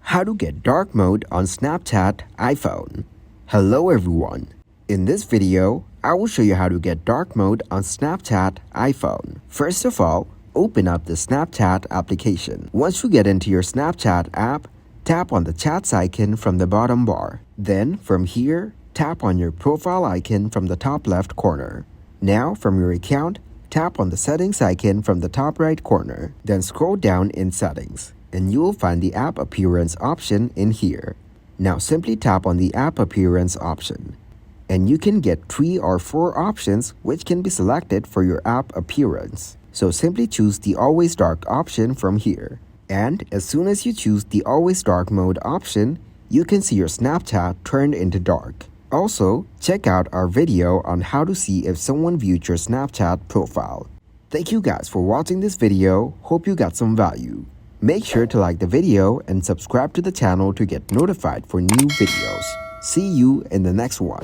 How to get dark mode on Snapchat iPhone. Hello everyone. In this video, I will show you how to get dark mode on Snapchat iPhone. First of all, open up the Snapchat application. Once you get into your Snapchat app, tap on the chats icon from the bottom bar. Then, from here, tap on your profile icon from the top left corner. Now, from your account, tap on the settings icon from the top right corner. Then scroll down in settings, and you will find the app appearance option in here. Now simply tap on the app appearance option, and you can get 3 or 4 options which can be selected for your app appearance. So simply choose the always dark option from here. And as soon as you choose the always dark mode option, you can see your Snapchat turned into dark. Also, check out our video on how to see if someone viewed your Snapchat profile. Thank you guys for watching this video. Hope you got some value. Make sure to like the video and subscribe to the channel to get notified for new videos. See you in the next one.